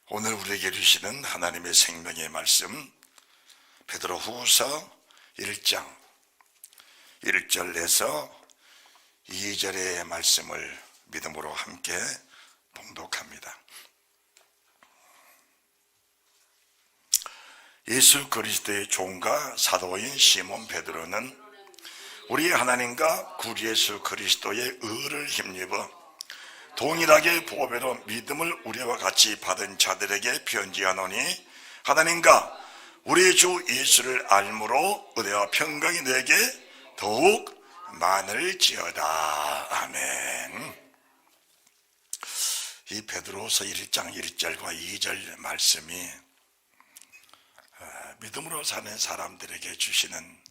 오늘 우리에게 주시는 하나님의 생명의 말씀, 베드로후서 1장 1절에서 2절의 말씀을 믿음으로 함께 봉독합니다. 예수 그리스도의 종과 사도인 시몬 베드로는 우리 하나님과 구주 예수 그리스도의 의를 힘입어 동일하게 보배로 믿음을 우리와 같이 받은 자들에게 편지하노니, 하나님과 우리 주 예수를 알므로 은혜와 평강이 내게 더욱 많을지어다. 아멘. 이 베드로서 1장 1절과 2절 말씀이 믿음으로 사는 사람들에게 주시는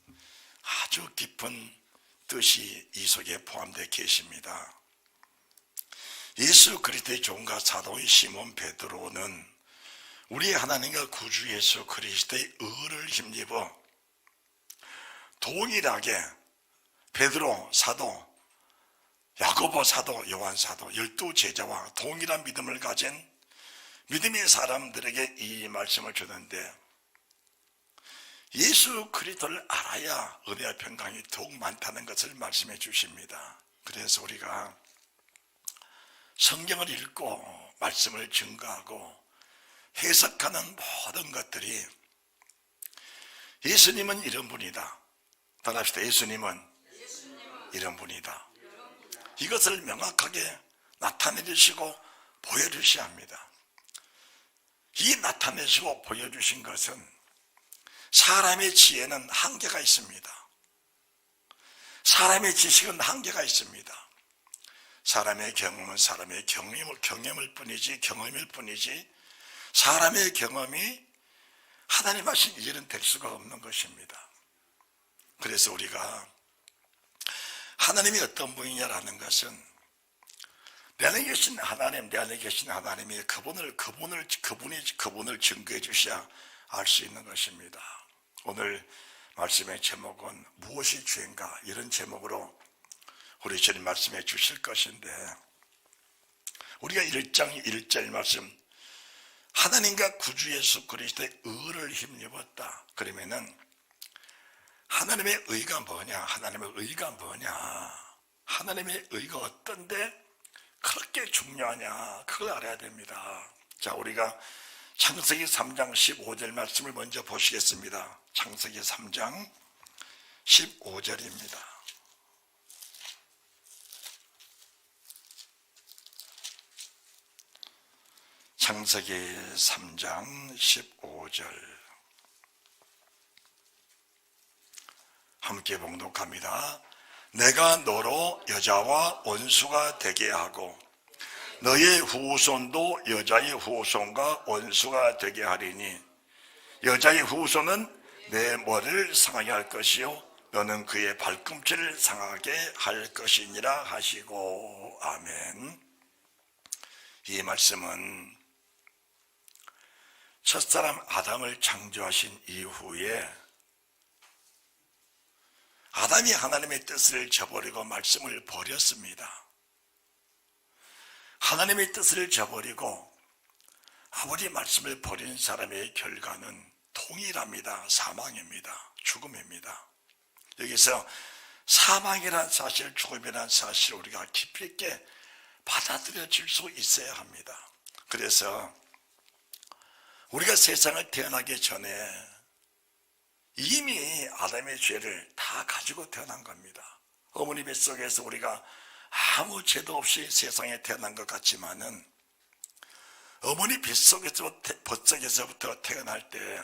아주 깊은 뜻이 이 속에 포함되어 계십니다. 예수 그리스도의 종과 사도의 시몬 베드로는 우리 하나님과 구주 예수 그리스도의 의를 힘입어 동일하게 베드로 사도, 야고보 사도, 요한 사도 12제자와 동일한 믿음을 가진 믿음의 사람들에게 이 말씀을 주는데, 예수 그리스도를 알아야 은혜와 평강이 더욱 많다는 것을 말씀해 주십니다. 그래서 우리가 성경을 읽고 말씀을 증거하고 해석하는 모든 것들이 예수님은 이런 분이다, 따라합시다. 예수님은 이런 분이다, 이것을 명확하게 나타내 주시고 보여주셔야 합니다. 이 나타내시고 보여주신 것은 사람의 지혜는 한계가 있습니다. 사람의 지식은 한계가 있습니다. 사람의 경험은 사람의 경험일 뿐이지 사람의 경험이 하나님 하신 일은 될 수가 없는 것입니다. 그래서 우리가 하나님이 어떤 분이냐라는 것은 내 안에 계신 하나님이 그분을 증거해 주셔야 알 수 있는 것입니다. 오늘 말씀의 제목은 무엇이 죄인가, 이런 제목으로 우리 주님 말씀해 주실 것인데, 우리가 1장 1절 말씀, 하나님과 구주 예수 그리스도의 의를 힘입었다. 그러면은 하나님의 의가 뭐냐? 하나님의 의가 어떤데 그렇게 중요하냐? 그걸 알아야 됩니다. 자, 우리가 창세기 3장 15절 말씀을 먼저 보시겠습니다. 창세기 3장 15절입니다. 창세기 3장 15절 함께 봉독합니다. 내가 너로 여자와 원수가 되게 하고 너의 후손도 여자의 후손과 원수가 되게 하리니, 여자의 후손은 내 머리를 상하게 할 것이요 너는 그의 발꿈치를 상하게 할 것이니라 하시고. 아멘. 이 말씀은 첫사람 아담을 창조하신 이후에 아담이 하나님의 뜻을 저버리고 말씀을 버렸습니다. 하나님의 뜻을 저버리고 아버지 말씀을 버린 사람의 결과는 동일합니다. 사망입니다. 죽음입니다. 여기서 사망이란 사실, 죽음이란 사실을 우리가 깊이 있게 받아들여질 수 있어야 합니다. 그래서 우리가 세상을 태어나기 전에 이미 아담의 죄를 다 가지고 태어난 겁니다. 어머니 뱃속에서 우리가 아무 죄도 없이 세상에 태어난 것 같지만은 어머니 뱃속에서부터 태어날 때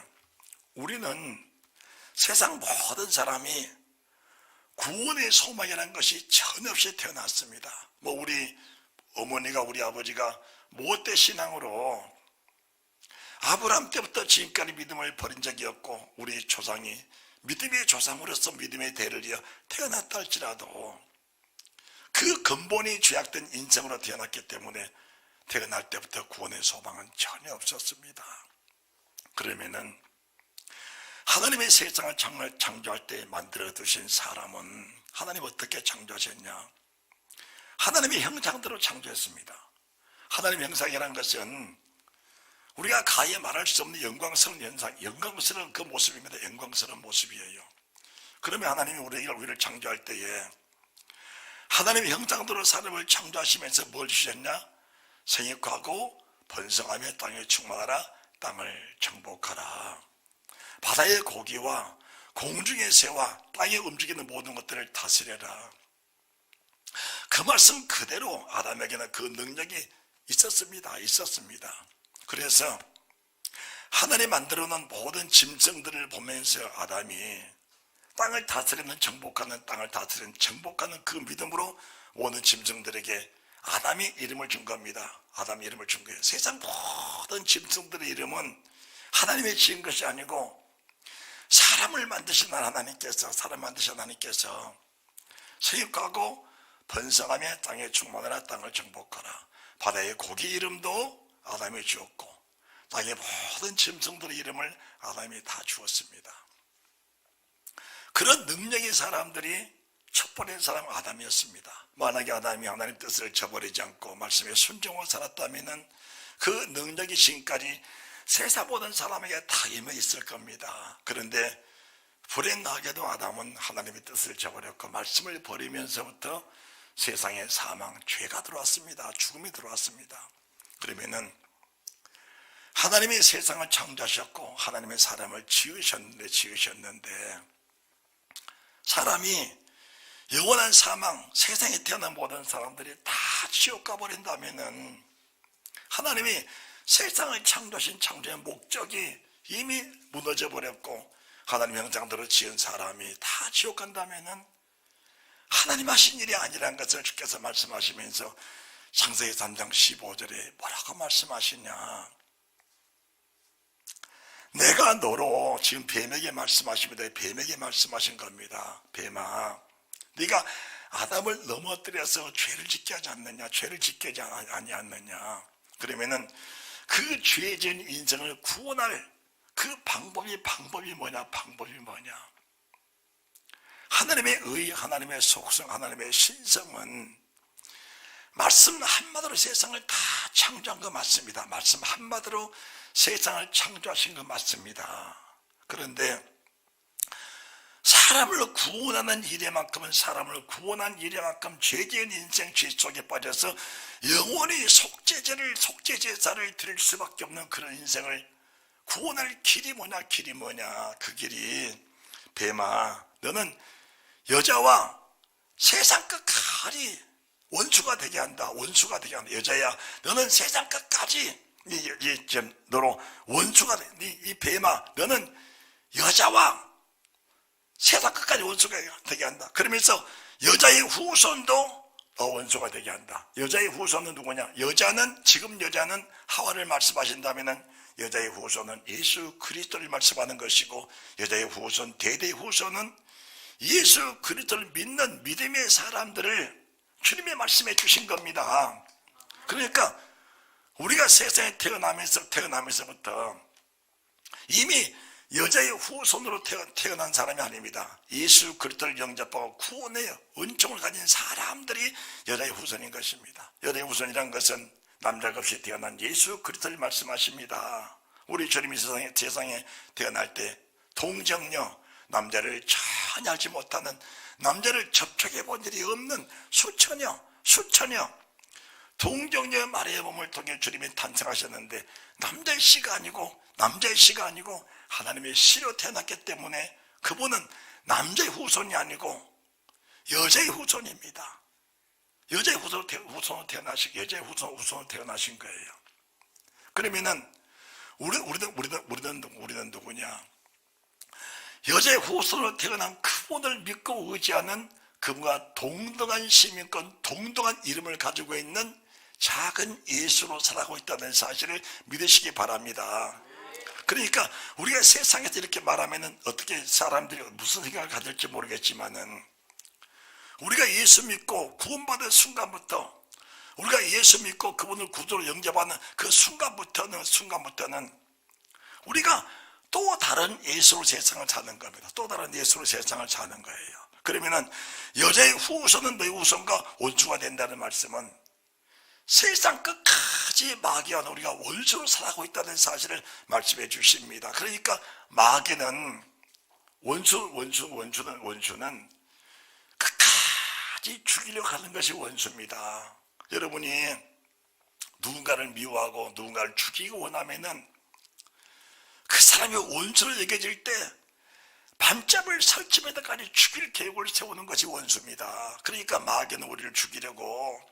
우리는 세상 모든 사람이 구원의 소망이라는 것이 전혀 없이 태어났습니다. 우리 어머니가, 우리 아버지가 모태 신앙으로 아브라함 때부터 지금까지 믿음을 버린 적이 없고, 우리 조상이 믿음의 조상으로서 믿음의 대를 이어 태어났다 할지라도 그 근본이 죄악된 인생으로 태어났기 때문에 태어날 때부터 구원의 소망은 전혀 없었습니다. 그러면은 하나님의 세상을 창조할 때 만들어 두신 사람은 하나님 어떻게 창조하셨냐? 하나님의 형상대로 창조했습니다. 하나님의 형상이라는 것은 우리가 가히 말할 수 없는 영광스러운 현상, 영광스러운 그 모습입니다. 영광스러운 모습이에요. 그러면 하나님이 우리를 창조할 때에 하나님의 형상대로 사람을 창조하시면서 뭘 주셨냐? 생육하고 번성하며 땅에 충만하라, 땅을 정복하라. 바다의 고기와 공중의 새와 땅에 움직이는 모든 것들을 다스려라. 그 말씀 그대로 아담에게는 그 능력이 있었습니다. 그래서 하나님 만들어 놓은 모든 짐승들을 보면서 아담이 땅을 다스리는 정복하는, 땅을 다스리는 정복하는 그 믿음으로 모든 짐승들에게 아담이 이름을 준 겁니다. 아담이 이름을 준 거예요. 세상 모든 짐승들의 이름은 하나님이 지은 것이 아니고 사람을 만드신 하나님께서, 생육하고 번성하며 땅에 충만하라, 땅을 정복하라. 바다의 고기 이름도 아담이 주었고 땅의 모든 짐승들의 이름을 아담이 다 주었습니다. 그런 능력의 사람들이 첫 번째 사람 아담이었습니다. 만약에 아담이 하나님 뜻을 저버리지 않고 말씀에 순종하고 살았다면 그 능력이 지금까지 세상 모든 사람에게 다 임해 있을 겁니다. 그런데 불행하게도 아담은 하나님의 뜻을 저버렸고 말씀을 버리면서부터 세상에 사망, 죄가 들어왔습니다. 죽음이 들어왔습니다. 그러면은 하나님이 세상을 창조하셨고 하나님의 사람을 지으셨는데 사람이 영원한 사망, 세상에 태어난 모든 사람들이 다 지옥 가버린다면은 하나님이 세상을 창조하신 창조의 목적이 이미 무너져 버렸고 하나님 형상대로 지은 사람이 다 지옥 간다면은 하나님 하신 일이 아니라는 것을 주께서 말씀하시면서 창세기 3장 15절에 뭐라고 말씀하시냐? 내가 너로, 지금 뱀에게 말씀하십니다. 뱀에게 말씀하신 겁니다. 뱀아, 네가 아담을 넘어뜨려서 죄를 짓게 하지 않느냐? 죄를 짓게 하지 아니하느냐? 그러면은 그 죄 지은 인생을 구원할 그 방법이 뭐냐? 하나님의 의, 하나님의 속성, 하나님의 신성은 말씀 한마디로 세상을 다 창조한 거 맞습니다. 말씀 한마디로 세상을 창조하신 거 맞습니다. 그런데 사람을 구원하는 일에만큼은 사람을 구원한 일에만큼 죄지은 인생 죄 속에 빠져서 영원히 속죄제사를 드릴 수밖에 없는 그런 인생을 구원할 길이 뭐냐? 그 길이 뱀아, 너는 여자와 세상 끝까지 원수가 되게 한다. 여자야, 너는 세상 끝까지 너로 원수가 돼. 이 뱀아, 너는 여자와 세상 끝까지 원수가 되게 한다. 그러면서 여자의 후손도 원수가 되게 한다. 여자의 후손은 누구냐? 지금 여자는 하와를 말씀하신다면은 여자의 후손은 예수 그리스도를 말씀하는 것이고 여자의 후손, 대대의 후손은 예수 그리스도를 믿는 믿음의 사람들을 주님의 말씀해 주신 겁니다. 그러니까 우리가 세상에 태어나면서부터 이미 여자의 후손으로 태어난 사람이 아닙니다. 예수 그리스도를 영접하고 구원의 은총을 가진 사람들이 여자의 후손인 것입니다. 여자의 후손이란 것은 남자가 없이 태어난 예수 그리스도를 말씀하십니다. 우리 주님이 세상에 태어날 때 동정녀, 남자를 전혀 알지 못하는, 남자를 접촉해 본 일이 없는 수처녀 동정녀 마리아의 몸을 통해 주님이 탄생하셨는데 남자의 씨가 아니고 하나님의 씨로 태어났기 때문에 그분은 남자의 후손이 아니고 여자의 후손입니다. 여자의 후손으로 태어나신 거예요. 그러면은 우리는 누구냐? 여자의 후손으로 태어난 그분을 믿고 의지하는 그분과 동등한 시민권, 동등한 이름을 가지고 있는 작은 예수로 살아가고 있다는 사실을 믿으시기 바랍니다. 그러니까 우리가 세상에서 이렇게 말하면은 어떻게 사람들이 무슨 생각을 가질지 모르겠지만은 우리가 예수 믿고 구원받은 순간부터, 우리가 예수 믿고 그분을 구주로 영접하는 그 순간부터는 우리가 또 다른 예수로 세상을 사는 겁니다. 또 다른 예수로 세상을 사는 거예요. 그러면은 여자의 후손은 너의 후손과 원수가 된다는 말씀은 세상 끝까지 마귀와 우리가 원수로 살아가고 있다는 사실을 말씀해 주십니다. 그러니까 마귀는 원수는 끝까지 죽이려고 하는 것이 원수입니다. 여러분이 누군가를 미워하고 누군가를 죽이고 원하면은 그 사람이 원수로 여겨질 때 밤잠을 설치면까지 죽일 계획을 세우는 것이 원수입니다. 그러니까 마귀는 우리를 죽이려고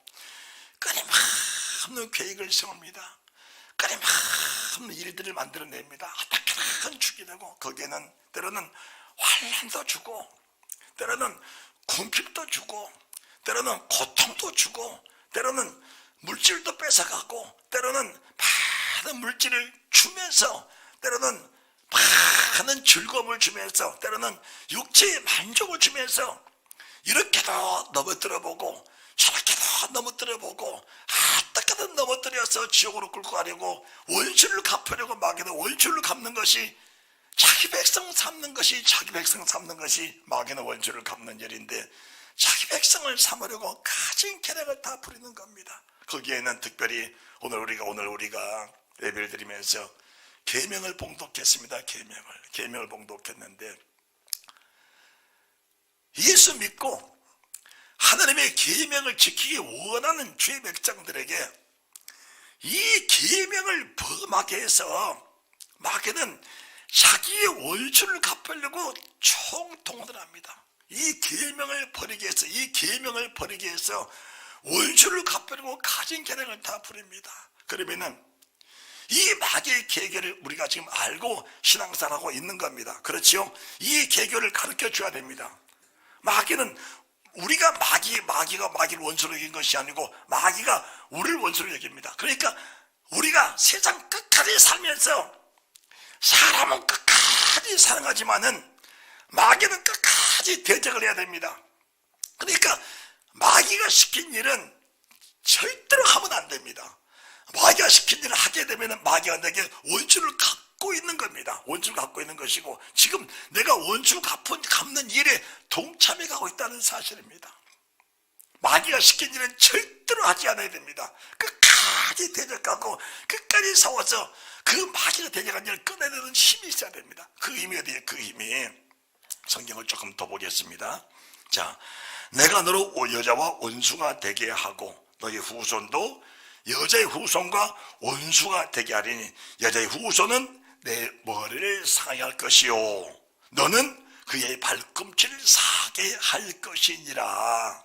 끊임없는 계획을 세웁니다. 끊임없는 일들을 만들어냅니다. 어떻게든 죽이려고. 거기에는 때로는 환난도 주고, 때로는 궁핍도 주고, 때로는 고통도 주고, 때로는 물질도 뺏어가고, 때로는 많은 물질을 주면서, 때로는 많은 즐거움을 주면서, 때로는 육체의 만족을 주면서 이렇게도 넘어뜨려보고 저렇게도 넘어뜨려보고 어떻게든 넘어뜨려서 지옥으로 끌고 가려고 원수를 갚으려고 마귀는 원수를 갚는 것이 자기 백성 삼는 것이 마귀는 원수를 갚는 일인데 자기 백성을 삼으려고 가진 계략을 다 부리는 겁니다. 거기에는 특별히 오늘 우리가 예배를 드리면서 계명을 봉독했습니다. 계명을 봉독했는데 예수 믿고 하나님의 계명을 지키기 원하는 주의 백성들에게 이 계명을 범하게 해서 마귀는 자기의 원수를 갚으려고 총동원을 합니다. 이 계명을 버리게 해서 원수를 갚으려고 가진 계략을 다 부립니다. 그러면은 이 마귀의 계교를 우리가 지금 알고 신앙생활하고 있는 겁니다. 그렇지요? 이 계교를 가르쳐 줘야 됩니다. 마귀는 우리가 마귀가 마귀를 원수로 여긴 것이 아니고 마귀가 우리를 원수로 여깁니다. 그러니까 우리가 세상 끝까지 살면서 사람은 끝까지 사랑하지만은 마귀는 끝까지 대적을 해야 됩니다. 그러니까 마귀가 시킨 일은 절대로 하면 안 됩니다. 마귀가 시킨 일을 하게 되면 마귀가 내게 원수를 갖고 있는 겁니다. 원수를 갖고 있는 것이고 지금 내가 원수 갚는 일에 동참해 가고 있다는 사실입니다. 마귀가 시킨 일은 절대로 하지 않아야 됩니다. 끝까지 대적하고 끝까지 싸워서 그 마귀가 대적한 일을 끊어내는 힘이 있어야 됩니다. 그 힘이 어디에? 그 힘이 성경을 조금 더 보겠습니다. 자, 내가 너로 여자와 원수가 되게 하고 너희 후손도 여자의 후손과 원수가 되게 하리니 여자의 후손은 내 머리를 상하게 할 것이요 너는 그의 발꿈치를 상하게 할 것이니라.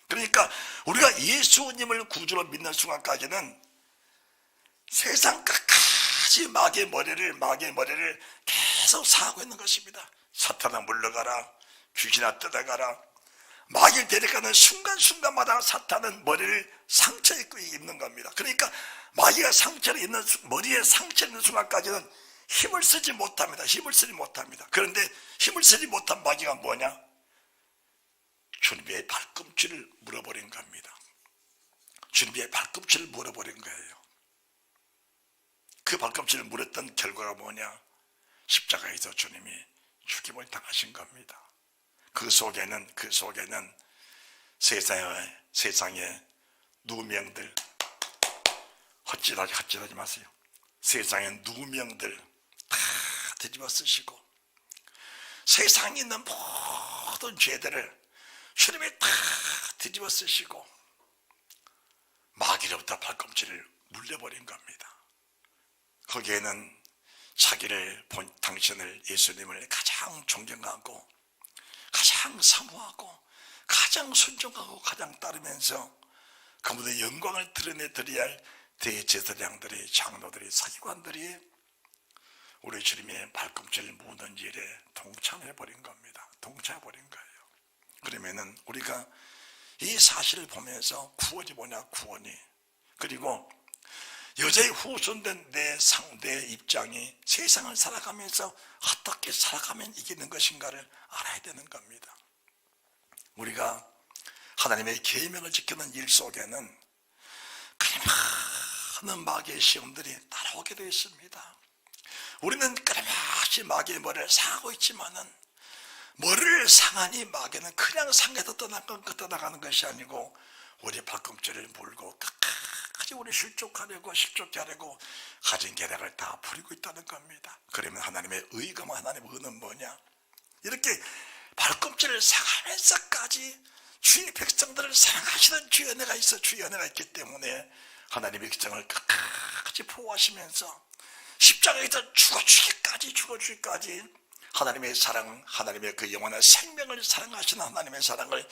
그러니까 우리가 예수님을 구주로 믿는 순간까지는 세상 끝까지 마귀의 머리를 계속 상하고 있는 것입니다. 사탄아 물러가라, 귀신아 떠나가라. 마귀를 데려가는 순간순간마다 사탄은 머리를 상처 입는 겁니다. 그러니까 마귀가 머리에 상처 있는 순간까지는 힘을 쓰지 못합니다. 그런데 힘을 쓰지 못한 마귀가 뭐냐? 주님의 발꿈치를 물어버린 겁니다. 주님의 발꿈치를 물어버린 거예요. 그 발꿈치를 물었던 결과가 뭐냐? 십자가에서 주님이 죽임을 당하신 겁니다. 그 속에는 세상의 누명들, 헛짓하지 마세요. 세상의 누명들 다 뒤집어 쓰시고 세상에 있는 모든 죄들을 주님이 다 뒤집어 쓰시고 마귀로부터 발꿈치를 물려버린 겁니다. 거기에는 당신을 예수님을 가장 존경하고 가장 사모하고 가장 순종하고 가장 따르면서 그분의 영광을 드러내드려야 할 대제사장들이, 장로들이, 서기관들이 우리 주님의 발꿈치를 무는 일에 동참해버린 겁니다. 동참해버린 거예요. 그러면은 우리가 이 사실을 보면서 구원이 뭐냐? 구원이. 그리고 여자의 후손된 내 입장이 세상을 살아가면서 어떻게 살아가면 이기는 것인가를 알아야 되는 겁니다. 우리가 하나님의 계명을 지키는 일 속에는 끊임없는 마귀의 시험들이 따라오게 되어 있습니다. 우리는 끊임없이 마귀의 머리를 상하고 있지만은 머리를 상하니 마귀는 그냥 상해서 떠나가는 것이 아니고 우리 발꿈치를 물고 끝까지 우리 실족게 하려고 가진 계략을 다 부리고 있다는 겁니다. 그러면 하나님의 의가 하나님의 의는 뭐냐? 이렇게 발꿈치를 상하면서까지 주의 백성들을 사랑하시는 주의 은혜가 있어. 주의 은혜가 있기 때문에 하나님의 백성을 끝까지 보호하시면서 십자가에서 죽어주기까지 하나님의 사랑, 하나님의 그 영원한 생명을 사랑하시는 하나님의 사랑을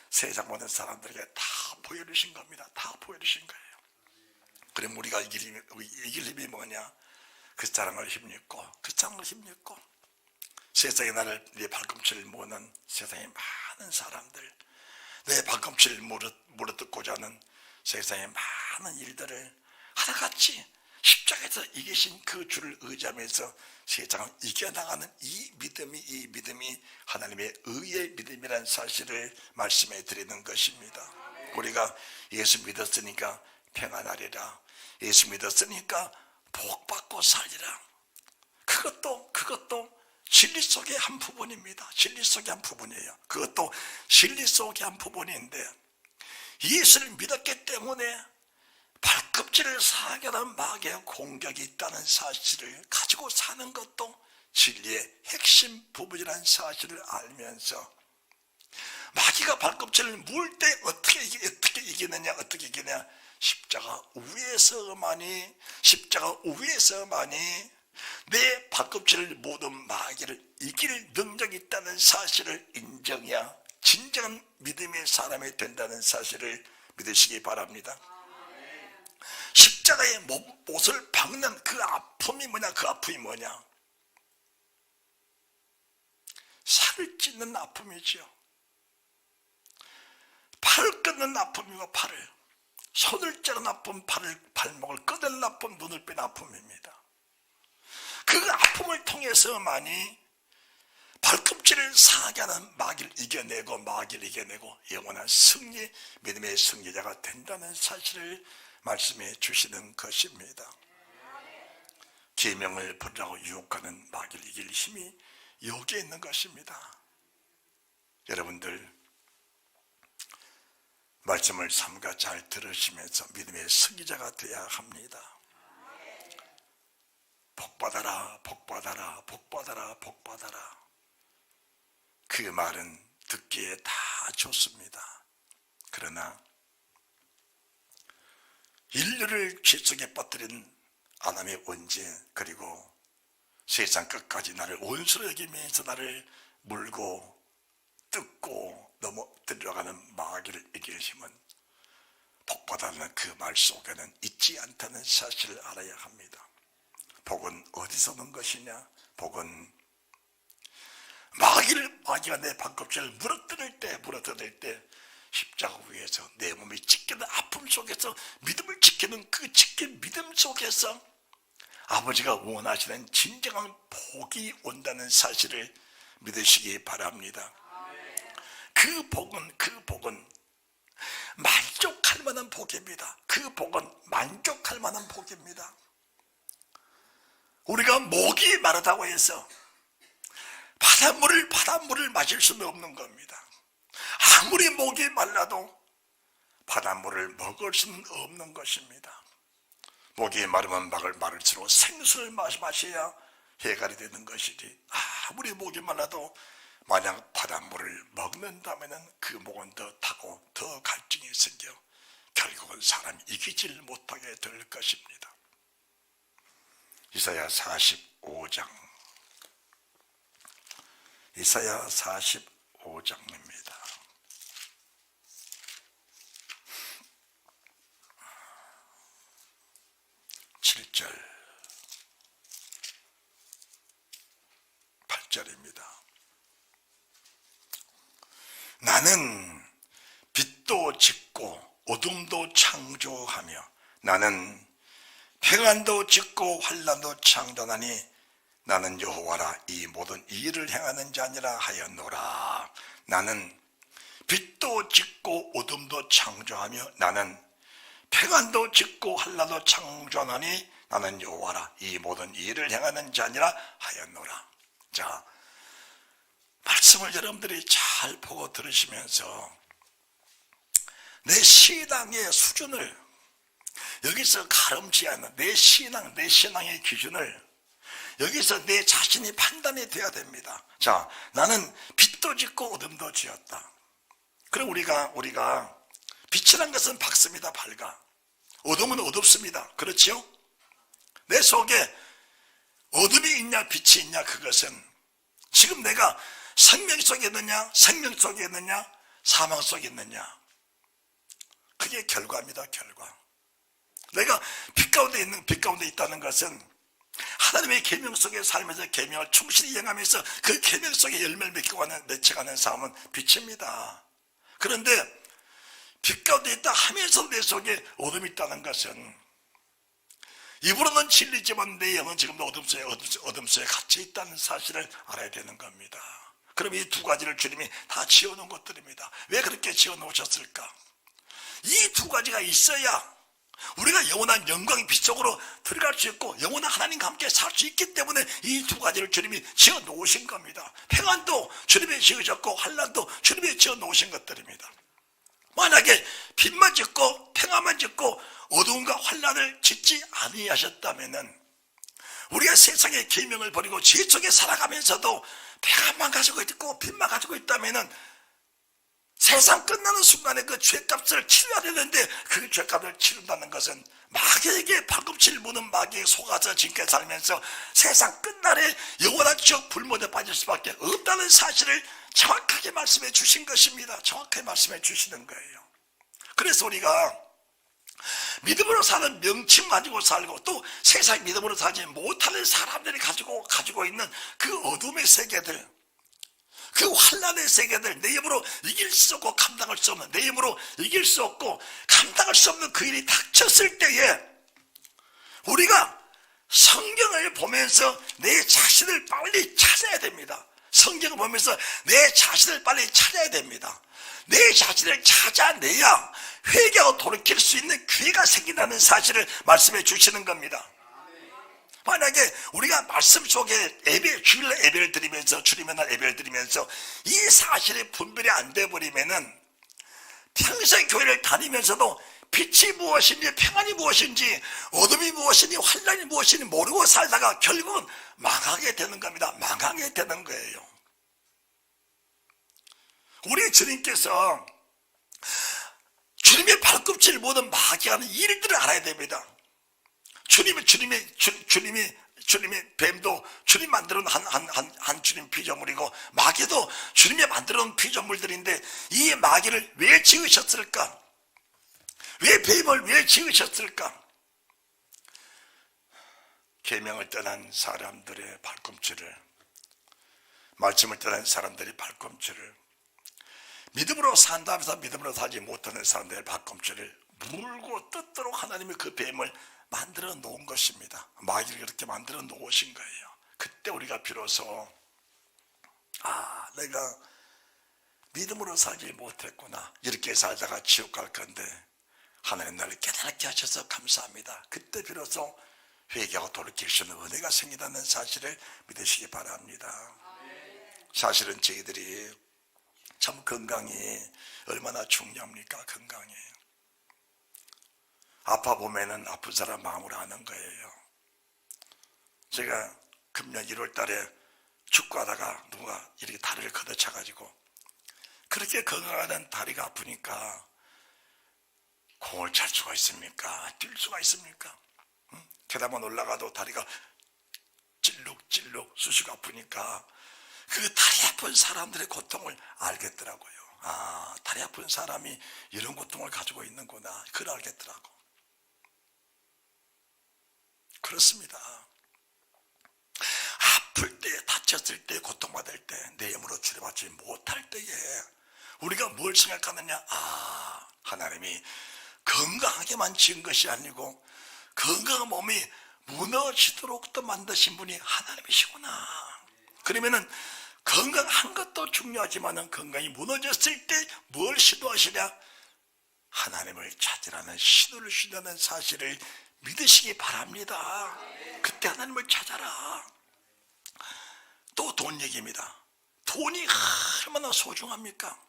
세상 모든 사람들에게 다 보여주신 겁니다. 다 보여주신 거예요. 그럼 우리가 이길 힘이 뭐냐? 그 사랑을 힘입고, 그 사랑을 힘입고 세상에 나를 내 발꿈치를 모는 세상의 많은 사람들, 내 발꿈치를 물어뜯고자 하는 세상의 많은 일들을 하나같이 십자가에서 이기신 그 주를 의지하면서 세상을 이겨나가는 이 믿음이 하나님의 의의 믿음이라는 사실을 말씀해 드리는 것입니다. 우리가 예수 믿었으니까 평안하리라, 예수 믿었으니까 복받고 살리라. 그것도 진리 속의 한 부분입니다. 진리 속의 한 부분이에요. 그것도 진리 속의 한 부분인데, 예수를 믿었기 때문에 발꿈치를 상하게 하는 마귀의 공격이 있다는 사실을 가지고 사는 것도 진리의 핵심 부분이라는 사실을 알면서, 마귀가 발꿈치를 물 때 어떻게 이기느냐? 십자가 위에서만이 내 발꿈치를 모든 마귀를 이길 능력이 있다는 사실을 인정해야 진정한 믿음의 사람이 된다는 사실을 믿으시기 바랍니다. 십자가의 못을 박는 그 아픔이 뭐냐? 살을 찢는 아픔이죠. 팔을 끊는 아픔이고, 손을 자른 아픔, 발목을 끊는 아픔, 눈을 뺀 아픔입니다. 그 아픔을 통해서만이 발꿈치를 상하게 하는 마귀를 이겨내고 영원한 승리, 믿음의 승리자가 된다는 사실을 말씀해 주시는 것입니다. 계명을 버리라고 유혹하는 마귀를 이길 힘이 여기에 있는 것입니다. 여러분들 말씀을 삼가 잘 들으시면서 믿음의 승리자가 되어야 합니다. 복받아라, 복받아라, 복받아라, 복받아라. 그 말은 듣기에 다 좋습니다. 그러나 인류를 죄 속에 빠뜨린 아담의 원죄, 그리고 세상 끝까지 나를 원수로 여기면서 나를 물고 뜯고 들어가는 마귀를 이길 힘은 복받아라는 그 말 속에는 있지 않다는 사실을 알아야 합니다. 복은 어디서 오는 것이냐? 복은 마귀가 내 발꿈치를 물어뜯을 때 십자가 위에서 내 몸이 찢기는 아픔 속에서 믿음을 지키는 그 지킨 믿음 속에서 아버지가 원하시는 진정한 복이 온다는 사실을 믿으시기 바랍니다. 그 복은 만족할 만한 복입니다. 그 복은 만족할 만한 복입니다. 우리가 목이 마르다고 해서 바닷물을 마실 수는 없는 겁니다. 아무리 목이 말라도 바닷물을 먹을 수는 없는 것입니다. 목이 마르면 마를수록 생수를 마셔야 해갈이 되는 것이지, 아무리 목이 말라도 만약 바닷물을 먹는다면 그 목은 더 타고 더 갈증이 생겨 결국은 사람이 이기질 못하게 될 것입니다. 이사야 45장, 이사야 45장입니다. 7절 8절입니다. 나는 빛도 짓고 어둠도 창조하며 나는 평안도 짓고 환난도 창조하니 나는 여호와라 이 모든 일을 행하는 자니라 하였노라. 나는 빛도 짓고 어둠도 창조하며 나는 평안도 짓고 환난도 창조하니 나는 여호와라 이 모든 일을 행하는 자니라 하였노라. 자, 말씀을 여러분들이 잘 보고 들으시면서 내 신앙의 수준을 여기서 가름지 않는 내 신앙의 기준을 여기서 내 자신이 판단이 돼야 됩니다. 자, 나는 빛도 짓고 어둠도 지었다. 그럼 우리가 빛이란 것은 밝습니다. 밝아. 어둠은 어둡습니다. 그렇죠? 내 속에 어둠이 있냐 빛이 있냐, 그것은 지금 내가 생명 속에 있느냐 생명 속에 있느냐 사망 속에 있느냐, 그게 결과입니다. 결과. 내가 빛 가운데 있다는 것은 하나님의 계명 속에 살면서 계명을 충실히 이행하면서 그 계명 속에 열매를 맺혀가는 삶은 빛입니다. 그런데 빛 가운데 있다 하면서 내 속에 어둠이 있다는 것은 입으로는 진리지만 내 영은 지금도 어둠 속에 갇혀 있다는 사실을 알아야 되는 겁니다. 그럼 이 두 가지를 주님이 다 지어놓은 것들입니다. 왜 그렇게 지어놓으셨을까? 이 두 가지가 있어야 우리가 영원한 영광의 빛 속으로 들어갈 수 있고 영원한 하나님과 함께 살 수 있기 때문에 이 두 가지를 주님이 지어 놓으신 겁니다. 평안도 주님이 지으셨고 환난도 주님이 지어 놓으신 것들입니다. 만약에 빛만 짓고 평안만 짓고 어두움과 환난을 짓지 아니하셨다면은 우리가 세상의 계명을 버리고 죄 속에 살아가면서도 평안만 가지고 있고 빛만 가지고 있다면은 세상 끝나는 순간에 그 죄값을 치러야 되는데 그 죄값을 치른다는 것은 마귀에게 발꿈치를 무는 마귀에 속아서 지금까 살면서 세상 끝날에 영원한 지옥 불못에 빠질 수밖에 없다는 사실을 정확하게 말씀해 주신 것입니다. 정확하게 말씀해 주시는 거예요. 그래서 우리가 믿음으로 사는 명칭 가지고 살고 또 세상 믿음으로 살지 못하는 사람들이 가지고 있는 그 어둠의 세계들, 그 환난의 세계들, 내 힘으로 이길 수 없고 감당할 수 없는, 내 힘으로 이길 수 없고 감당할 수 없는 그 일이 닥쳤을 때에 우리가 성경을 보면서 내 자신을 빨리 찾아야 됩니다. 성경을 보면서 내 자신을 빨리 찾아야 됩니다. 내 자신을 찾아내야 회개하고 돌이킬 수 있는 기회가 생긴다는 사실을 말씀해 주시는 겁니다. 만약에 우리가 말씀 속에 주일날 예배를 드리면서 주님의 날 예배를 드리면서 이 사실이 분별이 안 돼버리면은 평생 교회를 다니면서도 빛이 무엇인지 평안이 무엇인지 어둠이 무엇인지 환난이 무엇인지 모르고 살다가 결국은 망하게 되는 겁니다. 망하게 되는 거예요. 우리 주님께서 주님의 발꿈치를 모든 마귀하는 일들을 알아야 됩니다. 주님이 뱀도 주님 만들어 놓은 한 주님 피조물이고 마귀도 주님이 만들어 놓은 피조물들인데 이 마귀를 왜 지으셨을까? 왜 뱀을 왜 지으셨을까? 계명을 떠난 사람들의 발꿈치를, 말씀을 떠난 사람들의 발꿈치를, 믿음으로 산다면서 믿음으로 살지 못하는 사람들의 발꿈치를 물고 뜯도록 하나님이 그 뱀을 만들어 놓은 것입니다. 마귀를 그렇게 만들어 놓으신 거예요. 그때 우리가 비로소 내가 믿음으로 살지 못했구나, 이렇게 살다가 지옥 갈 건데 하나님 나를 깨닫게 하셔서 감사합니다. 그때 비로소 회개하고 돌이킬 수 있는 은혜가 생긴다는 사실을 믿으시기 바랍니다. 사실은 저희들이 참 건강이 얼마나 중요합니까? 건강이. 아파 보면은 아픈 사람 마음으로 아는 거예요. 제가 금년 1월 달에 축구하다가 누가 이렇게 다리를 걷어차가지고 그렇게 건강하던 다리가 아프니까 공을 찰 수가 있습니까? 뛸 수가 있습니까? 계단만 올라가도 다리가 찔룩찔룩 쑤시고 아프니까 그 다리 아픈 사람들의 고통을 알겠더라고요. 다리 아픈 사람이 이런 고통을 가지고 있는구나, 그걸 알겠더라고. 그렇습니다. 아플 때, 다쳤을 때, 고통받을 때, 내 힘으로 치료받지 못할 때에 우리가 뭘 생각하느냐? 하나님이 건강하게만 지은 것이 아니고 건강한 몸이 무너지도록 또 만드신 분이 하나님이시구나. 그러면은 건강한 것도 중요하지만 건강이 무너졌을 때 뭘 시도하시냐? 하나님을 찾으라는 시도를 주시는 사실을 믿으시기 바랍니다. 그때 하나님을 찾아라. 또 돈 얘기입니다. 돈이 얼마나 소중합니까?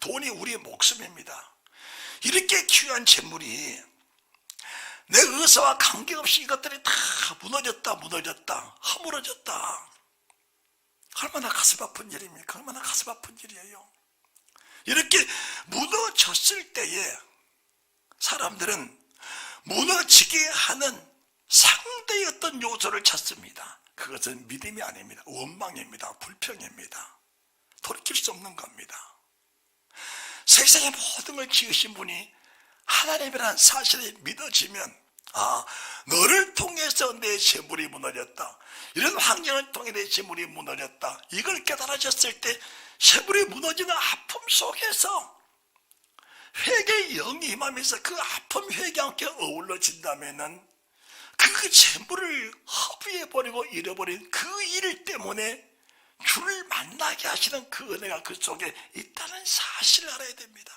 돈이 우리의 목숨입니다. 이렇게 귀한 재물이 내 의사와 관계없이 이것들이 다 무너졌다 허물어졌다. 얼마나 가슴 아픈 일입니까? 얼마나 가슴 아픈 일이에요. 이렇게 무너졌을 때에 사람들은 무너지게 하는 상대의 어떤 요소를 찾습니다. 그것은 믿음이 아닙니다. 원망입니다. 불평입니다. 돌이킬 수 없는 겁니다. 세상의 모든 걸 지으신 분이 하나님이라는 사실이 믿어지면, 너를 통해서 내 재물이 무너졌다, 이런 환경을 통해 내 재물이 무너졌다, 이걸 깨달아졌을 때 재물이 무너지는 아픔 속에서 회개의 영이 임하면서 그 아픔 회개와 함께 어우러진다면은 그 재물을 허비해버리고 잃어버린 그 일 때문에 주를 만나게 하시는 그 은혜가 그 속에 있다는 사실을 알아야 됩니다.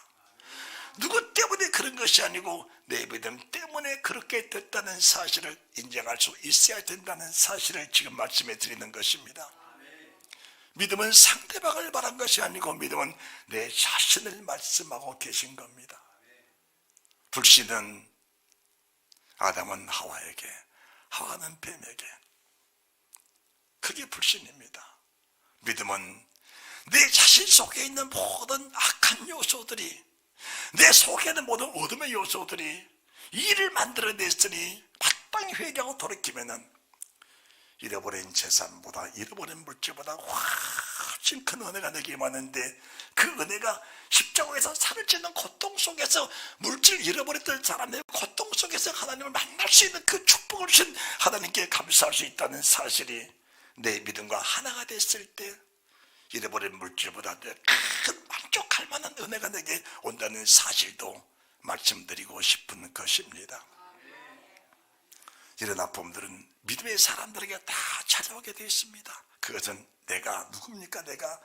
누구 때문에 그런 것이 아니고 내 믿음 때문에 그렇게 됐다는 사실을 인정할 수 있어야 된다는 사실을 지금 말씀해 드리는 것입니다. 믿음은 상대방을 말한 것이 아니고 믿음은 내 자신을 말씀하고 계신 겁니다. 불신은 아담은 하와에게, 하와는 뱀에게. 그게 불신입니다. 믿음은 내 자신 속에 있는 모든 악한 요소들이, 내 속에 있는 모든 어둠의 요소들이 일을 만들어냈으니 마땅히 회개하고 돌이키면은 잃어버린 재산보다, 잃어버린 물질보다 훨씬 큰 은혜가 내게 임하는데, 그 은혜가 십자가에서 살을 찌는 고통 속에서, 물질 잃어버렸던 사람의 고통 속에서 하나님을 만날 수 있는 그 축복을 주신 하나님께 감사할 수 있다는 사실이 내 믿음과 하나가 됐을 때 잃어버린 물질보다 큰 만족할 만한 은혜가 내게 온다는 사실도 말씀드리고 싶은 것입니다. 이런 아픔들은 믿음의 사람들에게 다 찾아오게 되어 있습니다. 그것은 내가 누굽니까? 내가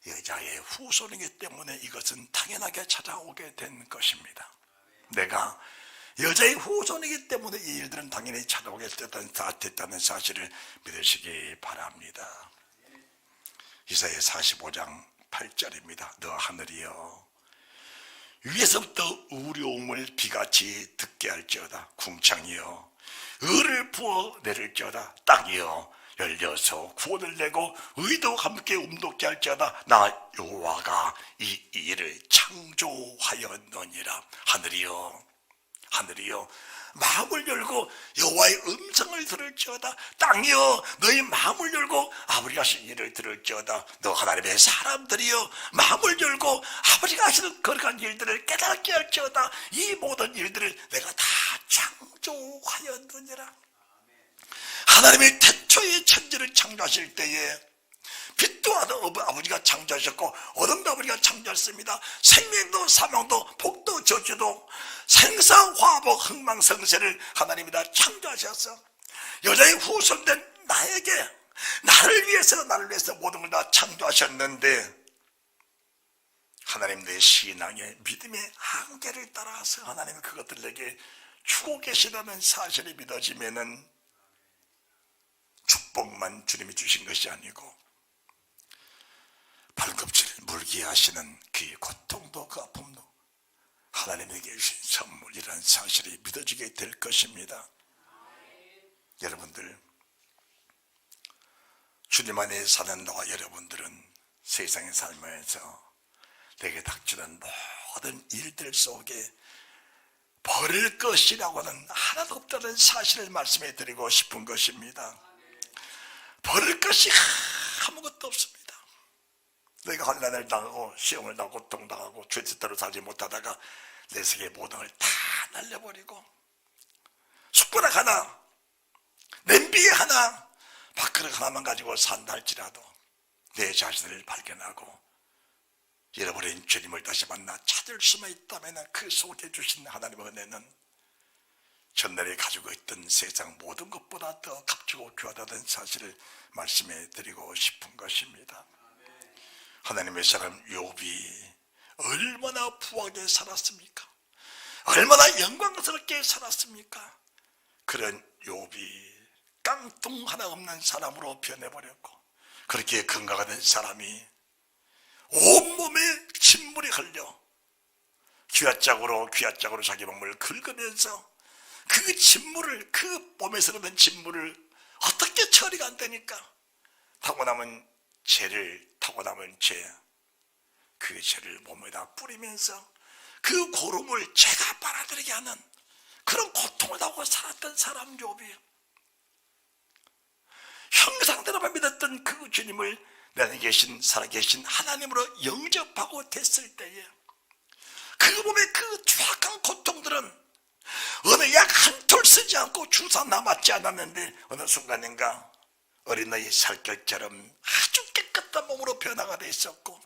여자의 후손이기 때문에 이것은 당연하게 찾아오게 된 것입니다. 내가 여자의 후손이기 때문에 이 일들은 당연히 찾아오게 됐다는 사실을 믿으시기 바랍니다. 이사야 45장 8절입니다. 너 하늘이여, 위에서부터 우려움을 비같이 듣게 할지어다. 궁창이여, 의를 부어 내릴지어다. 땅이여, 열려서 구원을 내고 의도 함께 움돋게 할지어다. 나 여호와가 이 일을 창조하였느니라. 하늘이여, 하늘이여, 마음을 열고 여호와의 음성을 들을지어다. 땅이여, 너희 마음을 열고 아버지가 하신 일을 들을지어다. 너 하나님의 사람들이여, 마음을 열고 아버지가 하시는 거룩한 일들을 깨닫게 할지어다. 이 모든 일들을 내가 다 창조하였느니라. 하나님의 태초의 천지를 창조하실 때에 빛도 아버지가 창조하셨고 어둠도 아버지가 창조했습니다. 생명도 사망도 복도 저주도 생사화복 흥망성쇠를 하나님이 다 창조하셨어. 여자의 후손된 나에게, 나를 위해서 모든 걸 다 창조하셨는데, 하나님 내 신앙의 믿음의 한계를 따라서 하나님이 그것들 내게 주고 계시다는 사실이 믿어지면은 축복만 주님이 주신 것이 아니고 발급질을 물게 하시는 그 고통도 그 아픔도 하나님에게 주신 선물이라는 사실이 믿어지게 될 것입니다. 여러분들, 주님 안에 사는 나와 여러분들은 세상에 살면서 내게 닥치는 모든 일들 속에 버릴 것이라고는 하나도 없다는 사실을 말씀해 드리고 싶은 것입니다. 버릴 것이 아무것도 없습니다. 내가 환난을 당하고 시험을 당하고 고통당하고 죄 뜻대로 살지 못하다가 내 세계 모든 걸 다 날려버리고 숟가락 하나, 냄비 하나, 밥그릇 하나만 가지고 산다 할지라도 내 자신을 발견하고 잃어버린 주님을 다시 만나 찾을 수만 있다면 그 속에 주신 하나님의 은혜는 전날에 가지고 있던 세상 모든 것보다 더 값지고 귀하다는 사실을 말씀해 드리고 싶은 것입니다. 하나님의 사람 욥이 얼마나 부하게 살았습니까? 얼마나 영광스럽게 살았습니까? 그런 욥이 깡통 하나 없는 사람으로 변해버렸고, 그렇게 건강한 사람이 온몸에 진물이 흘려 귀앗짝으로 자기 몸을 긁으면서 그 진물을, 그 몸에서 흐르는 진물을 어떻게 처리가 안 되니까 타고 남은 죄, 그 죄를 몸에다 뿌리면서 그 고름을 죄가 빨아들이게 하는 그런 고통을 당하고 살았던 사람 욥이 형상대로만 믿었던 그 주님을 내 안에 계신 살아계신 하나님으로 영접하고 됐을 때에 그 몸의 그 추악한 고통들은 어느 약 한 톨 쓰지 않고 주사 남았지 않았는데 어느 순간인가 어린아이 살결처럼 아주 깨끗한 몸으로 변화가 돼 있었고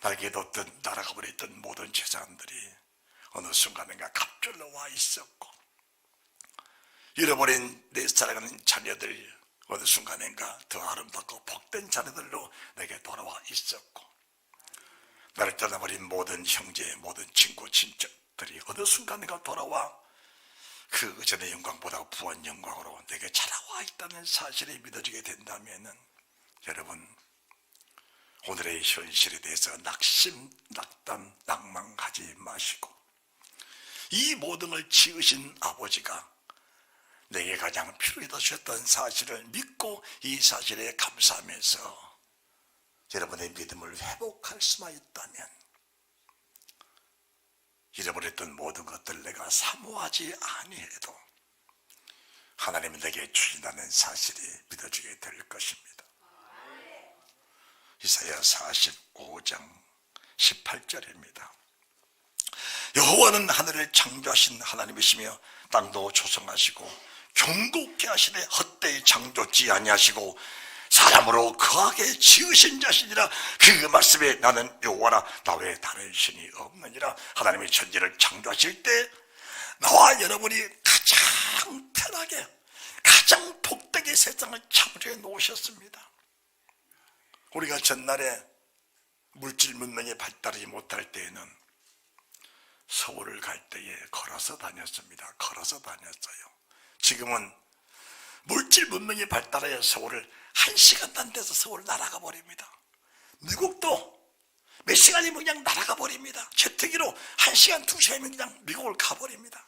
나에게 뒀던 날아가 버렸던 모든 재산들이 어느 순간인가 갑절로 와 있었고 잃어버린 내 사랑하는 자녀들 어느 순간인가 더 아름답고 복된 자녀들로 내게 돌아와 있었고 나를 떠나버린 모든 형제, 모든 친구, 친척들이 어느 순간인가 돌아와 그 전의 영광보다 부한 영광으로 내게 찾아와 있다는 사실이 믿어지게 된다면은 여러분 오늘의 현실에 대해서 낙심, 낙담, 낭망하지 마시고 이 모든 걸 지으신 아버지가 내게 가장 필요하다 주셨던 사실을 믿고 이 사실에 감사하면서 여러분의 믿음을 회복할 수만 있다면 잃어버렸던 모든 것들 내가 사모하지 아니해도 하나님은 내게 주신다는 사실이 믿어지게 될 것입니다. 이사야 45장 18절입니다. 여호와는 하늘을 창조하신 하나님이시며 땅도 조성하시고 경고케 하시되 헛되이 창조지 아니하시고 사람으로 거하게 지으신 자신이라. 그 말씀에 나는 여호와라 나 외에 다른 신이 없느니라. 하나님의 천지를 창조하실 때 나와 여러분이 가장 편하게 가장 복되게 세상을 창조해 놓으셨습니다. 우리가 전날에 물질 문명이 발달하지 못할 때에는 서울을 갈 때에 걸어서 다녔습니다. 걸어서 다녔어요. 지금은 물질 문명이 발달하여 서울을 1시간도 안 돼서 서울 날아가 버립니다. 미국도 몇 시간이면 그냥 날아가 버립니다. 제트기로 1시간, 2시간이면 그냥 미국을 가버립니다.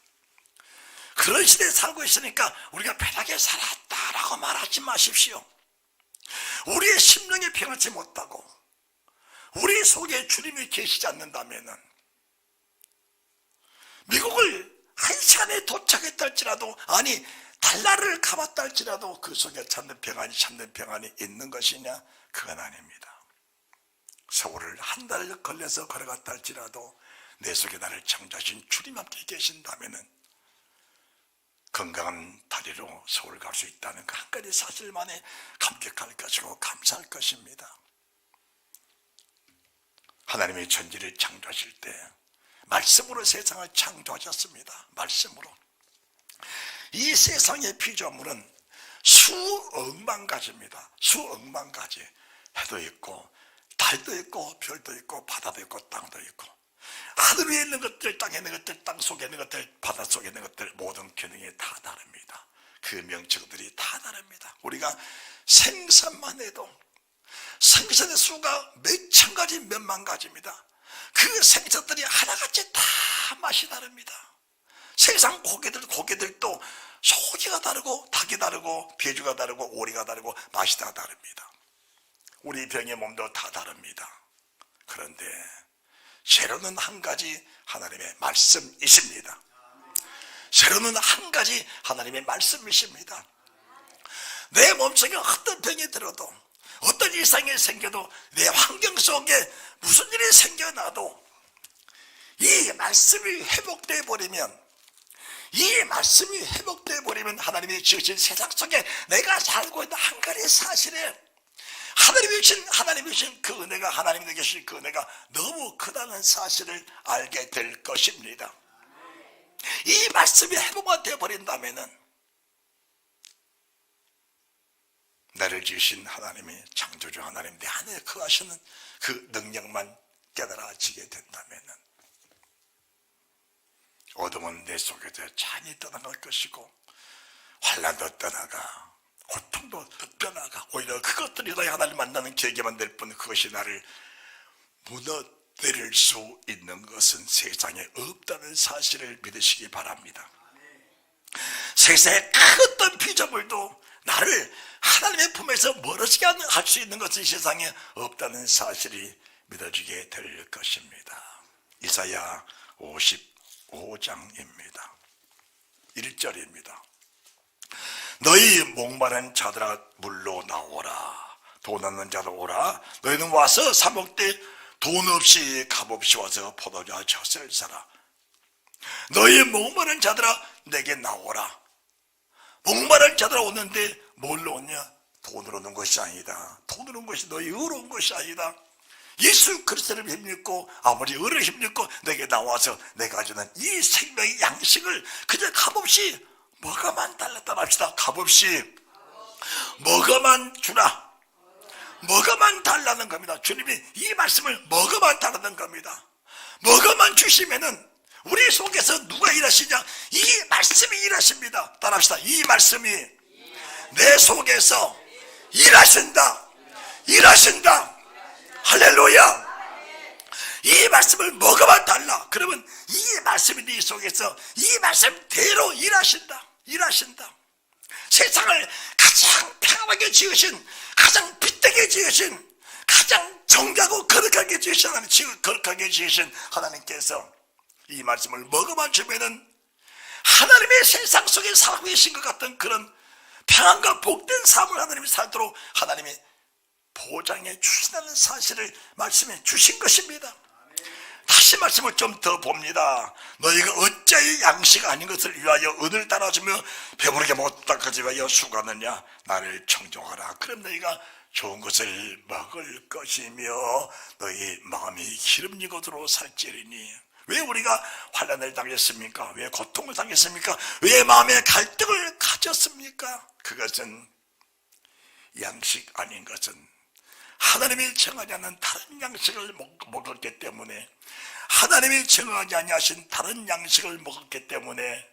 그런 시대에 살고 있으니까 우리가 편하게 살았다라고 말하지 마십시오. 우리의 심령이 평안치 못하고 우리 속에 주님이 계시지 않는다면은 미국을 1시간에 도착했다 할지라도 아니 달나라를 가봤다 할지라도 그 속에 참된 평안이 있는 것이냐? 그건 아닙니다. 서울을 한 달 걸려서 걸어갔다 할지라도 내 속에 나를 창조하신 주님 함께 계신다면은 건강한 다리로 서울 갈 수 있다는 그 한 가지 사실만에 감격할 것이고 감사할 것입니다. 하나님의 천지를 창조하실 때 말씀으로 세상을 창조하셨습니다. 말씀으로. 이 세상의 피조물은 수억만 가지입니다. 수억만 가지. 해도 있고 달도 있고 별도 있고 바다도 있고 땅도 있고 하늘 위에 있는 것들, 땅에 있는 것들, 땅 속에 있는 것들, 바다 속에 있는 것들 모든 기능이 다 다릅니다. 그 명칭들이 다 다릅니다. 우리가 생선만 해도 생선의 수가 몇천 가지 몇만 가지입니다. 그 생선들이 하나같이 다 맛이 다릅니다. 세상 고기들도 소고기가 다르고 닭이 다르고 배주가 다르고 오리가 다르고 맛이 다 다릅니다. 우리 병의 몸도 다 다릅니다. 그런데 재료는 한 가지 하나님의 말씀이십니다. 재료는 한 가지 하나님의 말씀이십니다. 내 몸속에 어떤 병이 들어도 어떤 이상이 생겨도 내 환경 속에 무슨 일이 생겨나도 이 말씀이 회복되어 버리면 하나님이 지으신 세상 속에 내가 살고 있는 한 가지 사실에 하나님이 주신 그 은혜가 하나님이 계신 그 은혜가 너무 크다는 사실을 알게 될 것입니다. 이 말씀이 회복만 되어버린다면 나를 지으신 하나님이 창조주 하나님 내 안에 거하시는 그 능력만 깨달아지게 된다면 어둠은 내 속에서 찬이 떠나갈 것이고 환난도 떠나가 고통도 떠나가 오히려 그것들이 너희 하나님 만나는 계기만 될 뿐 그것이 나를 내릴 수 있는 것은 세상에 없다는 사실을 믿으시기 바랍니다. 세상에 큰 어떤 피조물도 나를 하나님의 품에서 멀어지게 할 수 있는 것은 세상에 없다는 사실이 믿어지게 될 것입니다. 이사야 55장입니다. 1절입니다. 너희 목마른 자들아 물로 나오라. 돈 없는 자도 오라. 너희는 와서 사 먹되 돈 없이 값 없이 와서 포도주와 젖을 사라. 너희 목마른 자들아 내게 나오라. 목마른 자들아 오는데 뭘로 오냐? 돈으로 오는 것이 아니다. 돈으로 온 것이 너희 의로운 것이 아니다. 예수 그리스도를 힘입고 아무리 의를 힘입고 내게 나와서 내가 주는 이 생명의 양식을 그저 값없이 뭐가만 달랐다 합시다. 값없이 뭐가만 주라. 뭐가만 달라는 겁니다. 주님이 이 말씀을 뭐가만 달라는 겁니다. 뭐가만 주시면은 우리 속에서 누가 일하시냐? 이 말씀이 일하십니다. 따라합시다. 이 말씀이 내 속에서 일하신다. 일하신다. 할렐루야. 이 말씀을 먹어만 달라. 그러면 이 말씀이 네 속에서 이 말씀대로 일하신다. 일하신다. 세상을 가장 평안하게 지으신, 가장 빛되게 지으신, 가장 정결하고 거룩하게 지으신 하나님, 거룩하게 지으신 하나님께서 이 말씀을 먹어만 주면은 하나님의 세상 속에 살고 계신 것 같은 그런 평안과 복된 삶을 하나님이 살도록 하나님이 보장해 주신다는 사실을 말씀해 주신 것입니다. 다시 말씀을 좀 더 봅니다. 너희가 어찌하여 양식 아닌 것을 위하여 은을 따라주며 배부르게 못 닦아지 위하여 수고하느냐? 나를 청종하라. 그럼 너희가 좋은 것을 먹을 것이며 너희 마음이 기름진 것으로 살찌리니. 왜 우리가 환난을 당했습니까? 왜 고통을 당했습니까? 왜 마음의 갈등을 가졌습니까? 그것은 양식 아닌 것은 하나님이 정하지 않는 다른 양식을 먹었기 때문에, 하나님이 정하지 아니하신 다른 양식을 먹었기 때문에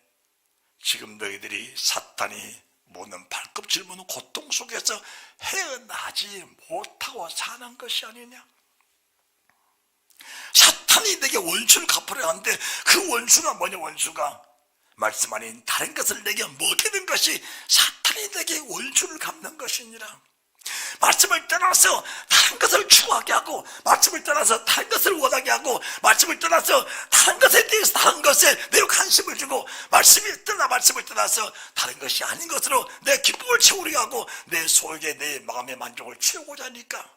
지금 너희들이 사탄이 모는 발꿈치를 무는 고통 속에서 헤어나지 못하고 사는 것이 아니냐? 사탄이 내게 원수를 갚으려 하는데 그 원수가 뭐냐? 원수가 말씀 아닌 다른 것을 내게 먹이는 것이 사탄이 내게 원수를 갚는 것이니라. 말씀을 떠나서 다른 것을 추구하게 하고, 말씀을 떠나서 다른 것을 원하게 하고, 말씀을 떠나서 다른 것에 대해서 다른 것에 내 관심을 주고, 말씀을 떠나서 다른 것이 아닌 것으로 내 기쁨을 채우려 하고 내 속에 내 마음의 만족을 채우고자 하니까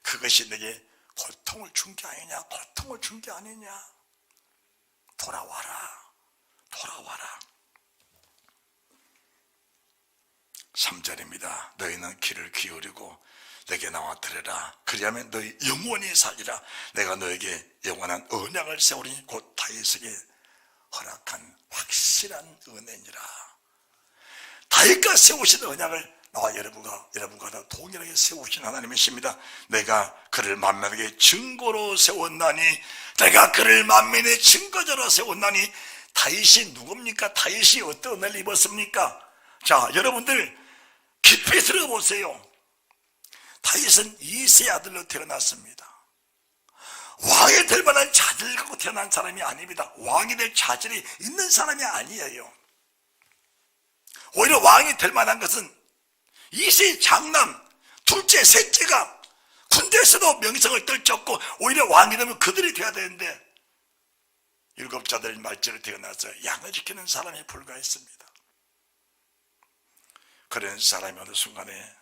그것이 내게 고통을 준 게 아니냐? 고통을 준 게 아니냐? 돌아와라. 돌아와라. 3절입니다. 너희는 귀를 기울이고 내게 나와 들으라. 그리하면 너희 영원히 살리라. 내가 너에게 영원한 언약을 세우리니 곧 다윗에게 허락한 확실한 은혜니라. 다윗과 세우신 언약을 나와 여러분과 다 동일하게 세우신 하나님이십니다. 내가 그를 만민에게 증거로 세웠나니, 내가 그를 만민의 증거자로 세웠나니. 다윗이 누굽니까? 다윗이 어떤 은혜를 입었습니까? 자, 여러분들 깊이 들어보세요. 다윗은 이새의 아들로 태어났습니다. 왕이 될 만한 자질을 갖고 태어난 사람이 아닙니다. 왕이 될 자질이 있는 사람이 아니에요. 오히려 왕이 될 만한 것은 이새의 장남, 둘째, 셋째가 군대에서도 명성을 떨쳤고 오히려 왕이 되면 그들이 돼야 되는데 7자들 말째로 태어나서 양을 지키는 사람에 불과했습니다. 그런 사람이 어느 순간에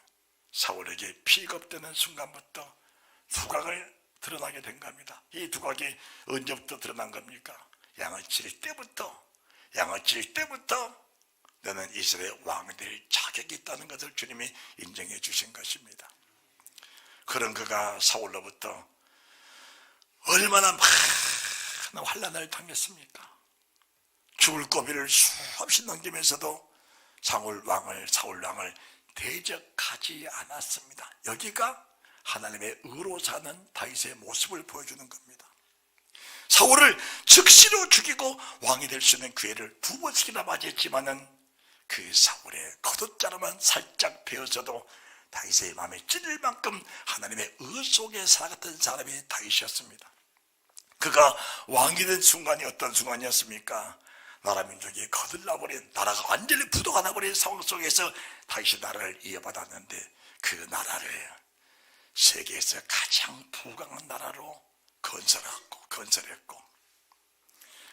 사울에게 픽업되는 순간부터 두각을 드러나게 된 겁니다. 이 두각이 언제부터 드러난 겁니까? 양을 칠 때부터 너는 이스라엘 왕이 될 자격이 있다는 것을 주님이 인정해 주신 것입니다. 그런 그가 사울로부터 얼마나 많은 환난을 당했습니까? 죽을 고비를 수없이 넘기면서도 사울 왕을 대적하지 않았습니다. 여기가 하나님의 의로 사는 다윗의 모습을 보여주는 겁니다. 사울을 즉시로 죽이고 왕이 될 수 있는 기회를 2번씩이나 맞이했지만은 그 사울의 겉옷자루만 살짝 베어져도 다윗의 마음에 찔릴 만큼 하나님의 의 속에 살았던 사람이 다윗이었습니다. 그가 왕이 된 순간이 어떤 순간이었습니까? 나라 민족이 거들나버린, 나라가 완전히 부도가 나버린 상황 속에서 다시 나라를 이어받았는데 그 나라를 세계에서 가장 부강한 나라로 건설했고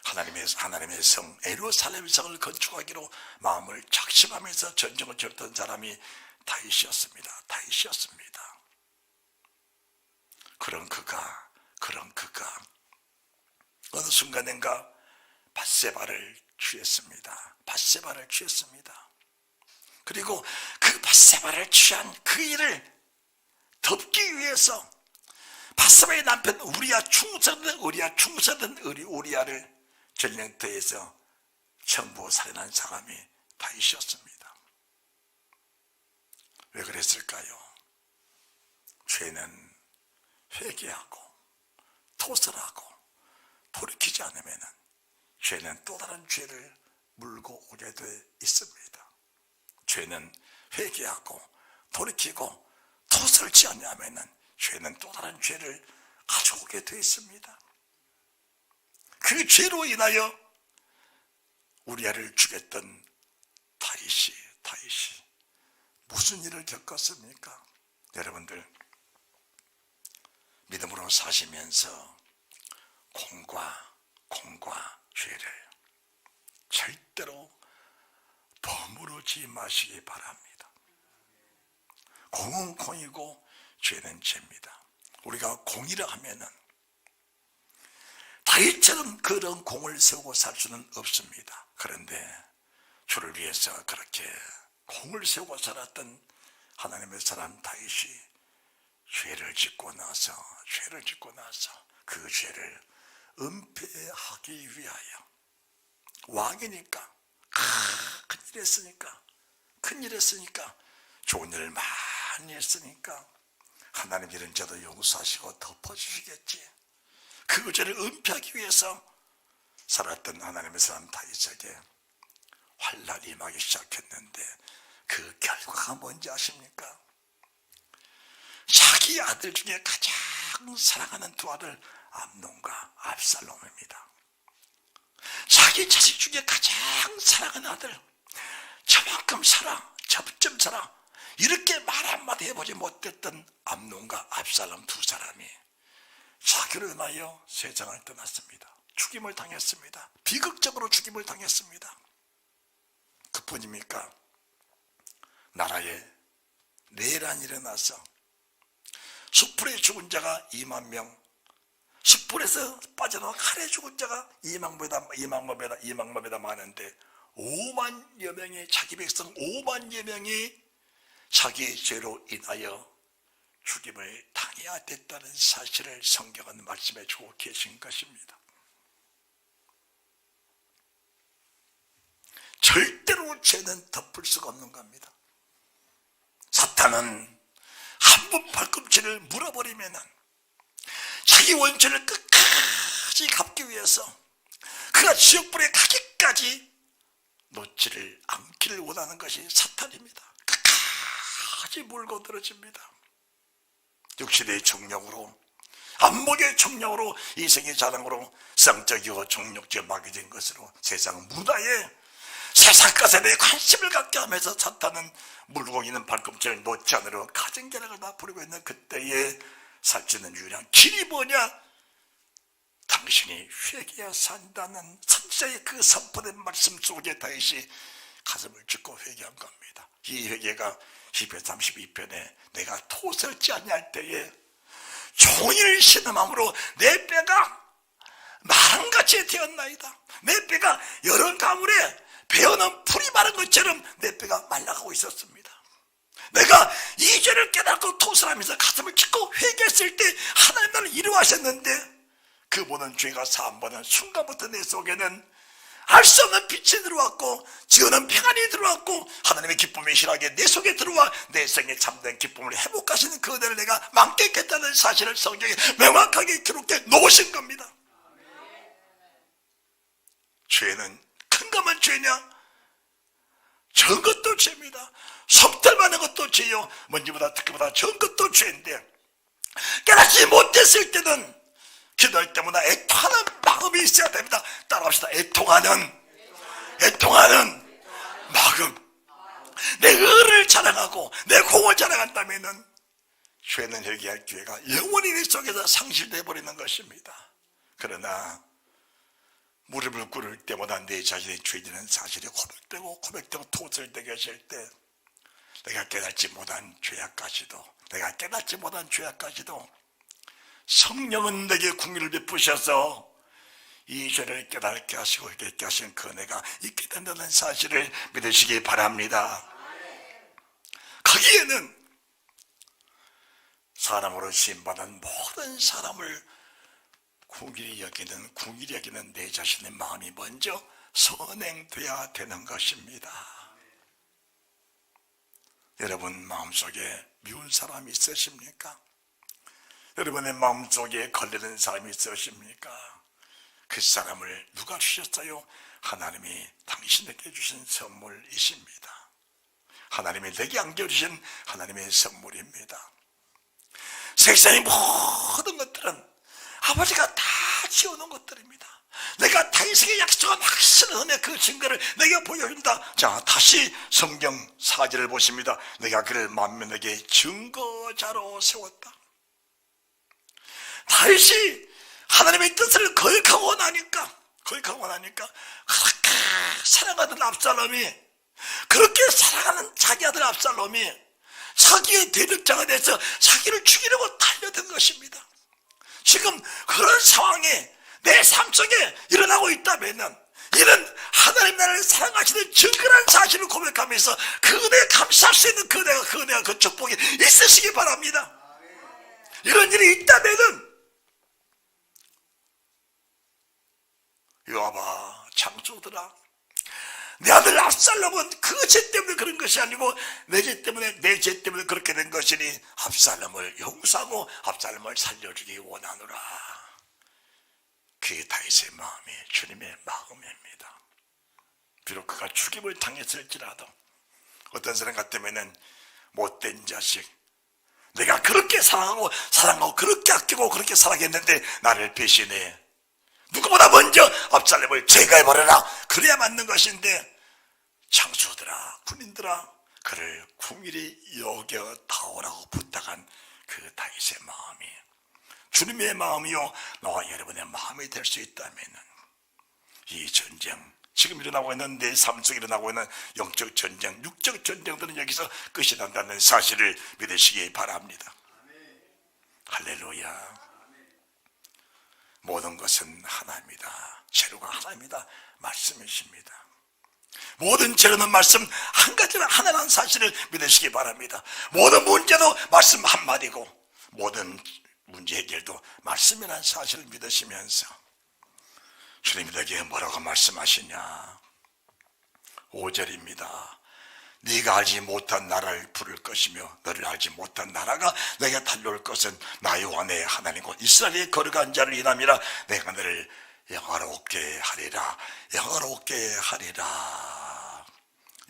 하나님의 성 예루살렘 성을 건축하기로 마음을 작심하면서 전쟁을 치렀던 사람이 다윗이었습니다. 그런 그가 어느 순간인가 밧세바를 취했습니다. 그리고 그 밧세바를 취한 그 일을 덮기 위해서 밧세바의 남편 우리야 충성된 우리야를 전쟁터에서 전부 살인한 사람이 다윗이었습니다. 왜 그랬을까요? 죄는 회개하고 토설하고 돌이키지 않으면 죄는 또 다른 죄를 물고 오게 돼 있습니다. 죄는 회개하고 돌이키고 토설지 않으면 죄는 또 다른 죄를 가져오게 돼 있습니다. 그 죄로 인하여 우리아를 죽였던 다윗이 무슨 일을 겪었습니까? 여러분들 믿음으로 사시면서 공과 죄를 절대로 버무르지 마시기 바랍니다. 공은 공이고 죄는 죄입니다. 우리가 공이라 하면은 다윗처럼 그런 공을 세우고 살 수는 없습니다. 그런데 주를 위해서 그렇게 공을 세우고 살았던 하나님의 사람 다윗이 죄를 짓고 나서 그 죄를 은폐하기 위하여 왕이니까 큰일 했으니까 좋은 일을 많이 했으니까 하나님 이런 죄도 용서하시고 덮어주시겠지. 그 죄를 은폐하기 위해서 살았던 하나님의 사람 다윗에게 환난이 임하기 시작했는데 그 결과가 뭔지 아십니까? 자기 아들 중에 가장 사랑하는 두 아들 암논과 압살롬입니다. 자기 자식 중에 가장 사랑하는 아들, 저만큼 살아, 저쯤 살아, 이렇게 말 한마디 해보지 못했던 암논과 압살롬 두 사람이 자기를 인하여 세상을 떠났습니다. 죽임을 당했습니다. 비극적으로 죽임을 당했습니다. 그뿐입니까? 나라에 내란이 일어나서 숯불에 죽은 자가 2만 명, 숯불에서 빠져나와 칼에 죽은 자가 2만법에다 많은데 5만여 명의 자기 백성 5만여 명이 자기 죄로 인하여 죽임을 당해야 됐다는 사실을 성경은 말씀해 주고 계신 것입니다. 절대로 죄는 덮을 수가 없는 겁니다. 사탄은 한 번 발꿈치를 물어버리면 자기 원천을 끝까지 갚기 위해서 그가 지옥불에 가기까지 놓지를 않기를 원하는 것이 사탄입니다. 끝까지 물고 들어집니다. 육신의 정력으로, 안목의 정력으로, 이생의 자랑으로, 성적이고 정력적 막이 것으로 세상 문화에 세상 것에 대해 관심을 갖게 하면서 사탄은 물고 있는 발꿈치를 놓지 않으려 가진 계략을 다 부리고 있는 그때에 살 수 있는 유일한 길이 뭐냐? 당신이 회개해야 산다는 선지자의 그 선포된 말씀 속에 다윗이 가슴을 찢고 회개한 겁니다. 이 회개가 시편 32편에 내가 토설지 아니할 때에 종일 신음함으로 내 뼈가 마른같이 되었나이다. 내 뼈가 여름 가물에 베어놓은 풀이 마른 것처럼 내 뼈가 말라가고 있었습니다. 내가 이 죄를 깨닫고 토설하면서 가슴을 찢고 회개했을 때 하나님 나를 이루하셨는데 그 모든 죄가 사함받는 순간부터 내 속에는 알 수 없는 빛이 들어왔고 지어는 평안이 들어왔고 하나님의 기쁨이 실하게 내 속에 들어와 내 생에 참된 기쁨을 회복하시는 그 은혜를 내가 만끽했다는 사실을 성경에 명확하게 기록해 놓으신 겁니다. 죄는 큰 것만 죄냐? 적은 것도 죄입니다. 섬들만한 것도 죄요, 먼지보다 특기보다 적은 것도 죄인데 깨닫지 못했을 때는 기도할 때마다 애통하는 마음이 있어야 됩니다. 따라합시다. 애통하는 마음. 내 의를 자랑하고 내 공을 자랑한다면은 죄는 회개할 기회가 영원히 내 속에서 상실되어 버리는 것입니다. 그러나 무릎을 꿇을 때마다 내 자신의 죄지는 사실이 고백되고 토설되게 하실 때 내가 깨닫지 못한 죄악까지도 성령은 내게 긍휼을 베푸셔서 이 죄를 깨닫게 하시고 깨닫게 하신 그 은혜가 있게 된다는 사실을 믿으시기 바랍니다. 거기에는 사람으로 시험받은 모든 사람을 긍휼히 여기는 내 자신의 마음이 먼저 선행돼야 되는 것입니다. 여러분 마음속에 미운 사람이 있으십니까? 여러분의 마음속에 걸리는 사람이 있으십니까? 그 사람을 누가 주셨어요? 하나님이 당신에게 주신 선물이십니다. 하나님이 내게 안겨주신 하나님의 선물입니다. 세상의 모든 것들은 아버지가 다 지어놓은 것들입니다. 내가 다윗에게 약속한 확실한 은혜 그 증거를 내게 보여준다. 자, 다시 성경 사절을 보십니다. 내가 그를 만민에게 증거자로 세웠다. 다윗이 하나님의 뜻을 거역하고 나니까 그렇게 사랑하던 압살롬이, 그렇게 사랑하는 자기 아들 압살롬이 자기의 대적자가 돼서 자기를 죽이려고 달려든 것입니다. 지금 그런 상황이 내 삶 속에 일어나고 있다면 이는 하나님 나라를 사랑하시는 증거란 사실을 고백하면서 그 은혜에 감사할 수 있는 그 은혜가 그 축복이 있으시기 바랍니다. 이런 일이 있다면은 요아바 장수들아, 내 아들 압살롬은 그 죄 때문에 그런 것이 아니고 내 죄 때문에 그렇게 된 것이니 압살롬을 용서하고 압살롬을 살려주기 원하노라. 그게 다윗의 마음이 주님의 마음입니다. 비록 그가 죽임을 당했을지라도 어떤 사람 같으면은 못된 자식, 내가 그렇게 사랑하고 그렇게 아끼고 그렇게 사랑했는데 나를 배신해, 누구보다 먼저 압살롬을 제거해버려라, 그래야 맞는 것인데 장수들아, 군인들아, 그를 궁일이 여겨다오라고 부탁한 그 다윗의 마음이 주님의 마음이요 너와 여러분의 마음이 될 수 있다면 이 전쟁, 지금 일어나고 있는 내 삶 속에 일어나고 있는 영적 전쟁, 육적 전쟁들은 여기서 끝이 난다는 사실을 믿으시기 바랍니다. 할렐루야. 모든 것은 하나입니다. 재료가 하나입니다. 말씀이십니다. 모든 재료는 말씀 한 가지나 하나라는 사실을 믿으시기 바랍니다. 모든 문제도 말씀 한마디고 모든 문제 해결도 말씀이라는 사실을 믿으시면서 주님이 내게 뭐라고 말씀하시냐. 5절입니다. 네가 알지 못한 나라를 부를 것이며 너를 알지 못한 나라가 내게 달려올 것은 나 여호와 내 하나님 곧 이스라엘의 거룩한 자를 인함이라. 내가 너를 영화롭게 하리라.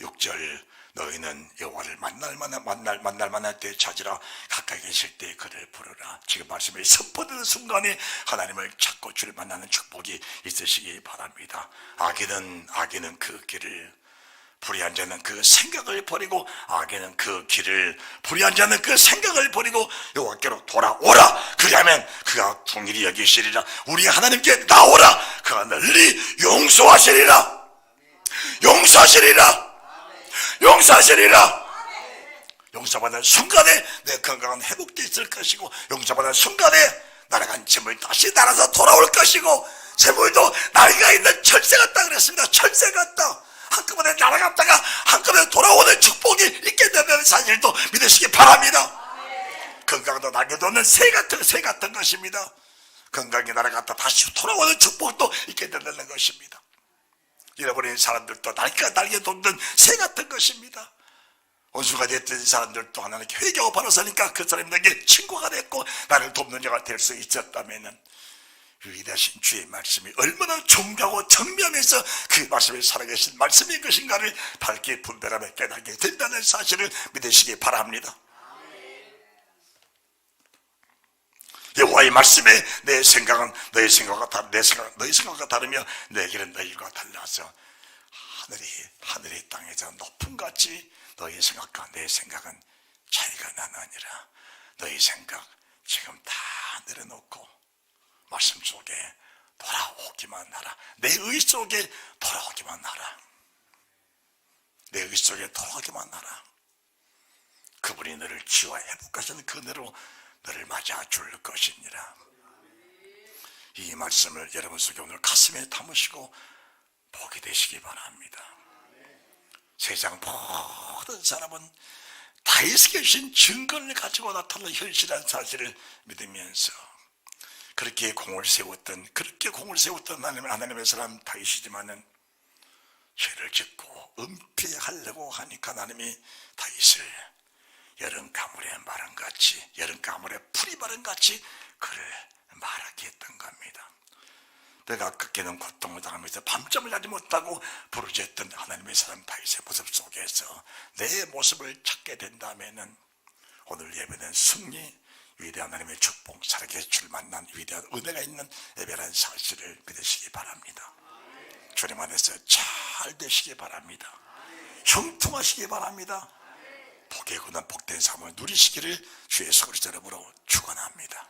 6절 너희는 여호와를 만날 만날 때 찾으라. 가까이 계실 때 그를 부르라. 지금 말씀이 선포되는 순간에 하나님을 찾고 주를 만나는 축복이 있으시기 바랍니다. 악인은 그 길을, 불의한 자는 그 생각을 버리고, 악인은 그 길을, 불의한 자는 그 생각을 버리고 여호와께로 돌아오라. 그리하면 그가 긍휼히 여기시리라. 우리 하나님께 나오라. 그가 널리 용서하시리라. 용서받는 순간에 내 건강은 회복되어 있을 것이고, 용서받는 순간에 날아간 재물이 다시 날아서 돌아올 것이고, 재물도 나이가 있는 철새 같다 그랬습니다. 철새 같다. 한꺼번에 날아갔다가 한꺼번에 돌아오는 축복이 있게 되는 사실도 믿으시기 바랍니다. 건강도 날개돋는 새 같은 것입니다. 건강이 날아갔다 다시 돌아오는 축복도 있게 된다는 것입니다. 잃어버린 사람들도 날개돋는 새 같은 것입니다. 원수가 됐던 사람들도 하나님께 회개하고 바로 서니까 그 사람들에게 친구가 됐고 나를 돕는 자가 될 수 있었다면 위대하신 주의 말씀이 얼마나 존귀하고 정면에서 그 말씀을 살아계신 말씀인 것인가를 밝게 분별하며 깨닫게 된다는 사실을 믿으시기 바랍니다. 여호와의 말씀에 내 생각은 너희 생각과 너희 생각과 다르며 내 길은 너희 길과 달라서 하늘이 땅에서 높음 같이 너희 생각과 내 생각은 차이가 나느니라. 너희 생각 지금 다 내려놓고 말씀 속에 돌아오기만 하라. 내 의 속에 돌아오기만 하라. 내 의 속에 돌아오기만 하라. 그분이 너를 치유와 회복하시는 그 은혜로 너를 맞아 줄 것이니라. 이 말씀을 여러분 속에 오늘 가슴에 담으시고 보게 되시기 바랍니다. 세상 모든 사람은 다윗에게 주신 증거를 가지고 나타나는 현실한 사실을 믿으면서 그렇게 공을 세웠던 하나님의 사람 다윗이지만은 죄를 짓고 은폐하려고 하니까 하나님이 다윗을 여름 가물에 마른같이, 여름 가물에 풀이 마른같이 그를 말하게 했던 겁니다. 내가 극게는 고통을 당하면서 밤잠을 자지 못하고 부르짖었던 하나님의 사람 다윗의 모습 속에서 내 모습을 찾게 된다면은 오늘 예배는 승리, 위대한 하나님의 축복, 살아계 줄 만난 위대한 은혜가 있는 예배라는 사실을 믿으시기 바랍니다. 주님 안에서 잘 되시기 바랍니다. 형통하시기 바랍니다. 복의 근원 복된 삶을 누리시기를 주의 예수 그리스도 이름으로 축원합니다.